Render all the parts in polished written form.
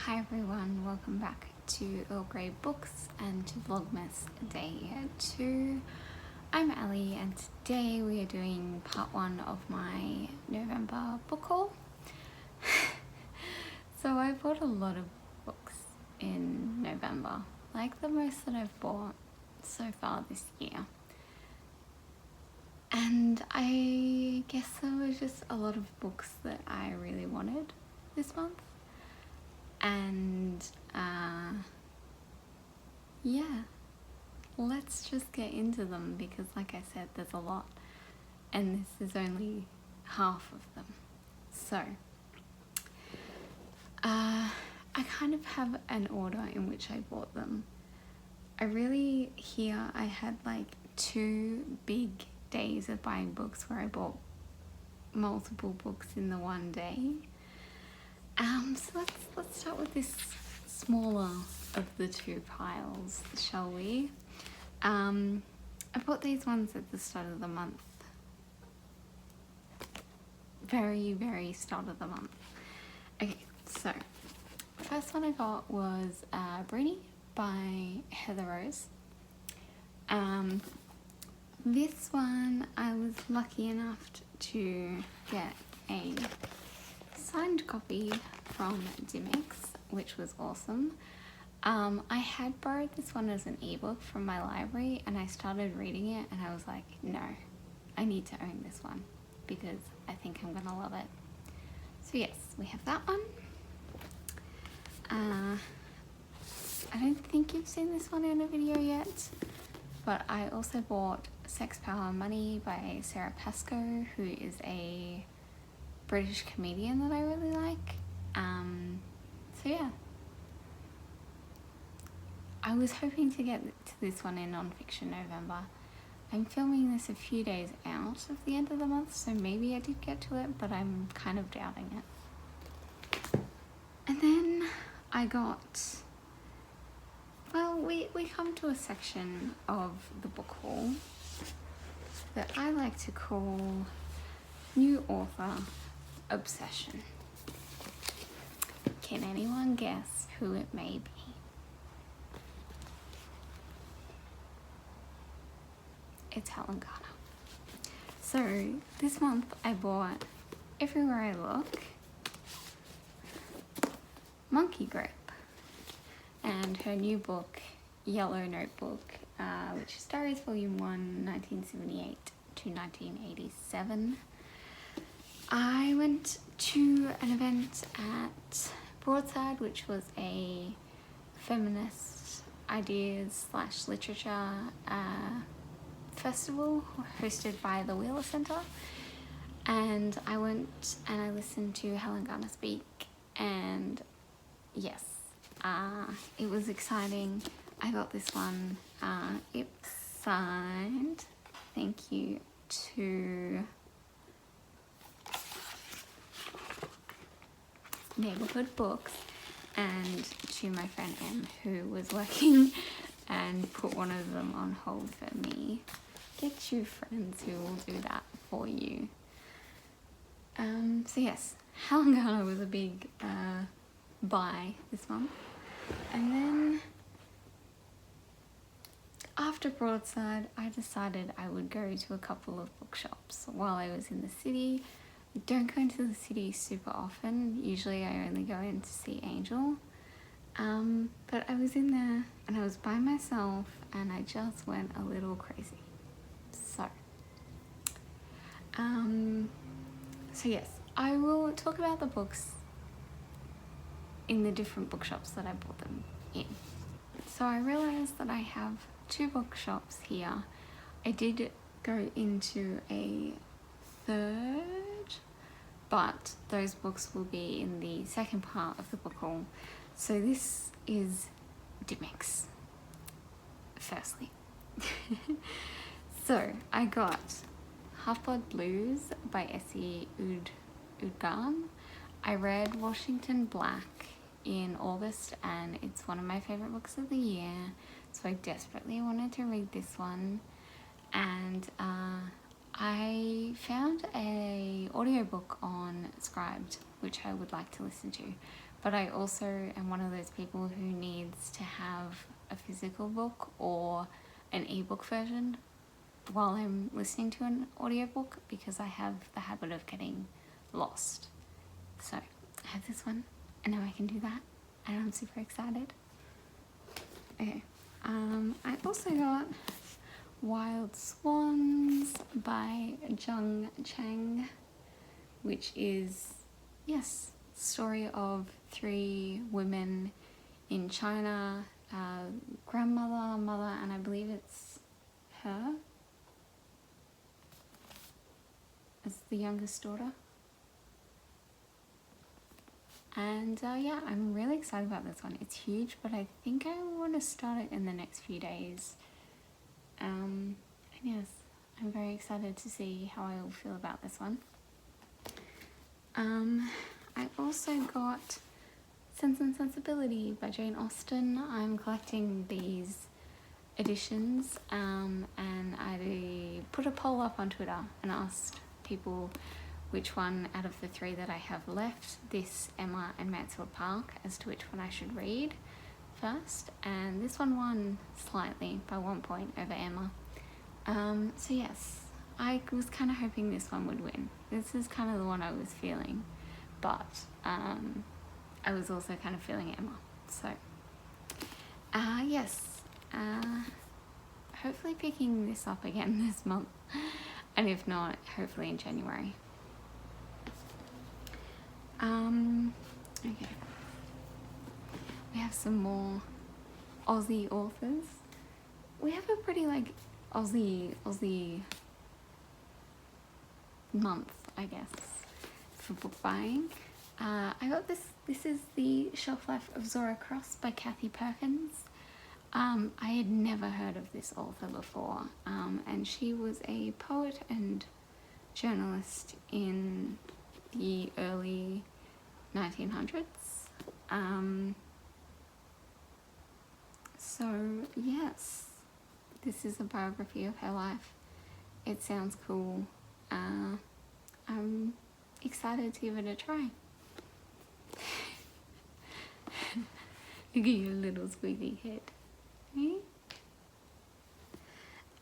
Hi everyone, welcome back to Earl Grey Books and to Vlogmas Day 2. I'm Ali and today we are doing part 1 of my November book haul. So I bought a lot of books in November, like the most that I've bought so far this year. And I guess there was just a lot of books that I really wanted this month. And yeah, let's just get into them because like I said, there's a lot and this is only half of them. So I kind of have an order in which I bought them. I had like 2 big days of buying books where I bought multiple books in the one day. So let's start with this smaller of the 2 piles, shall we? I bought these ones at the start of the month. Very, very start of the month. Okay, so the first one I got was Bruni by Heather Rose. This one I was lucky enough to get a signed copy from Dimmix, which was awesome. I had borrowed this one as an ebook from my library and I started reading it and I was like, no, I need to own this one because I think I'm gonna love it. So yes, we have that one. I don't think you've seen this one in a video yet, but I also bought Sex, Power, Money by Sarah Pascoe, who is a British comedian that I really like. So yeah, I was hoping to get to this one in non-fiction November. I'm filming this a few days out of the end of the month, so maybe I did get to it, but I'm kind of doubting it. And then I got, well, we come to a section of the book haul that I like to call New Author Obsession. Can anyone guess who it may be? It's Helen Garner. So this month I bought Everywhere I Look, Monkey Grip, and her new book, Yellow Notebook, which is Diaries Volume 1, 1978 to 1987. I went to an event at Broadside, which was a feminist ideas / literature festival hosted by the Wheeler Centre, and I went and I listened to Helen Garner speak, and yes, it was exciting. I got this one. It's signed. Thank you to Neighborhood Books and to my friend Em, who was working and put one of them on hold for me. Get you friends who will do that for you. So yes, Helen Garner was a big buy this month. And then after Broadside, I decided I would go to a couple of bookshops while I was in the city. I don't go into the city super often. Usually I only go in to see Angel. But I was in there and I was by myself and I just went a little crazy. So yes, I will talk about the books in the different bookshops that I bought them in. So I realized that I have 2 bookshops here. I did go into a 3rd, but those books will be in the second part of the book haul. So this is Dimmix, firstly. So I got Half-Blood Blues by Essie Udgarn. I read Washington Black in August and it's one of my favorite books of the year, so I desperately wanted to read this one, and I found a audiobook on Scribed which I would like to listen to, but I also am one of those people who needs to have a physical book or an ebook version while I'm listening to an audiobook, because I have the habit of getting lost. So I have this one, and now I can do that, and I'm super excited. Okay, I also got Wild Swans by Zheng Chang, which is, yes, story of 3 women in China, grandmother, mother, and I believe it's her as the youngest daughter. And yeah, I'm really excited about this one. It's huge, but I think I want to start it in the next few days. And yes, I'm very excited to see how I will feel about this one. I also got Sense and Sensibility by Jane Austen. I'm collecting these editions, and I put a poll up on Twitter and asked people which one out of the 3 that I have left, this, Emma, and Mansfield Park, as to which one I should read first. And this one won slightly by 1 point over Emma. So yes, I was kind of hoping this one would win. This is kind of the one I was feeling, but I was also kind of feeling Emma. So yes, hopefully picking this up again this month, and if not, hopefully in January. Okay, we have some more Aussie authors. We have a pretty like Aussie month, I guess, for book buying. I got this is The Shelf Life of Zora Cross by Kathy Perkins. I had never heard of this author before, and she was a poet and journalist in the early 1900s. So yes, this is a biography of her life. It sounds cool. I'm excited to give it a try. Look at your little squeaky head. Okay?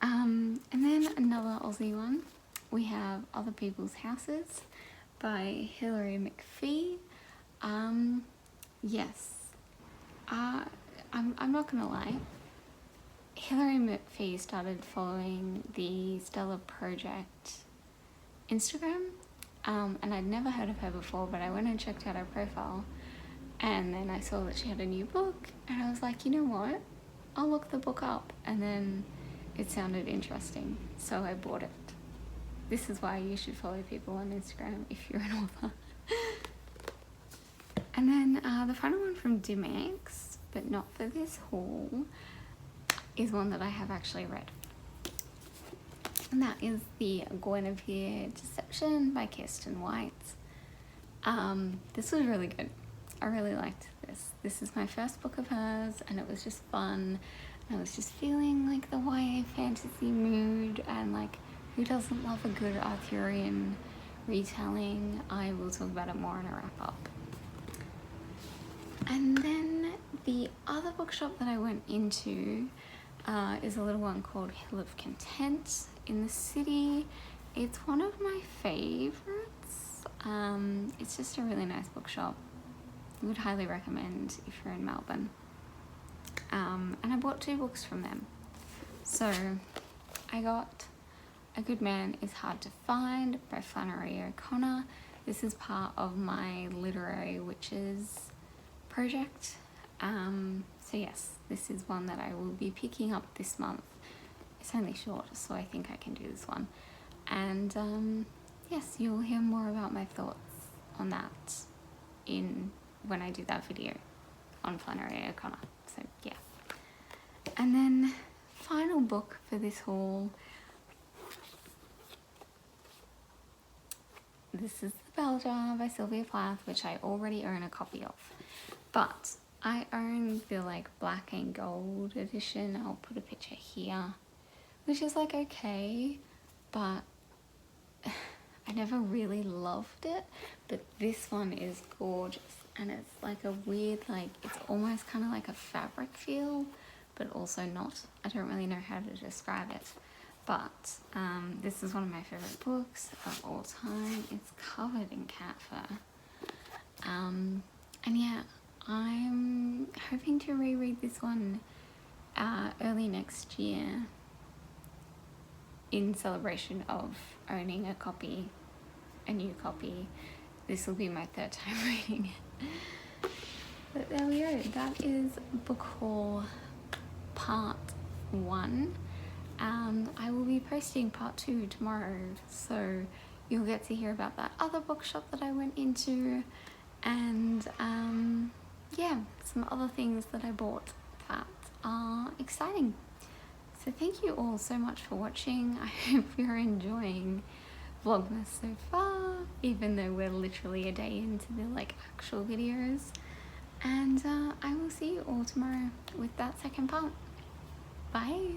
And then another Aussie one. We have Other People's Houses by Hilary McPhee. Yes. I'm not gonna lie. Hilary McPhee started following the Stella Project Instagram, and I'd never heard of her before, but I went and checked out her profile, and then I saw that she had a new book, and I was like, you know what? I'll look the book up, and then it sounded interesting, so I bought it. This is why you should follow people on Instagram if you're an author. And then the final one from Dimex, but not for this haul, is one that I have actually read. And that is The Guinevere Deception by Kirsten White. This was really good. I really liked this. This is my first book of hers, and it was just fun. And I was just feeling like the YA fantasy mood, and like, who doesn't love a good Arthurian retelling? I will talk about it more in a wrap-up. And then the other bookshop that I went into is a little one called Hill of Content in the city. It's one of my favorites. It's just a really nice bookshop. I would highly recommend if you're in Melbourne. And I bought 2 books from them. So I got A Good Man Is Hard to Find by Flannery O'Connor. This is part of my Literary Witches project. So yes, this is one that I will be picking up this month. It's only short, so I think I can do this one. And yes, you'll hear more about my thoughts on that when I do that video on Flannery O'Connor. So yeah. And then final book for this haul. This is The Bell Jar by Sylvia Plath, which I already own a copy of. But I own the like black and gold edition. I'll put a picture here, which is like okay, but I never really loved it. But this one is gorgeous. and it's like a weird, like, it's almost kind of like a fabric feel, but also not. I don't really know how to describe it, but this is one of my favorite books of all time. It's covered in cat fur. And yeah, I'm hoping to reread this one early next year in celebration of owning a new copy. This will be my third time reading it. But there we go. That is book haul part 1. I will be posting part 2 tomorrow, so you'll get to hear about that other bookshop that I went into, and yeah, some other things that I bought that are exciting. So thank you all so much for watching. I hope you're enjoying Vlogmas so far, even though we're literally a day into the actual videos. And I will see you all tomorrow with that second part. Bye!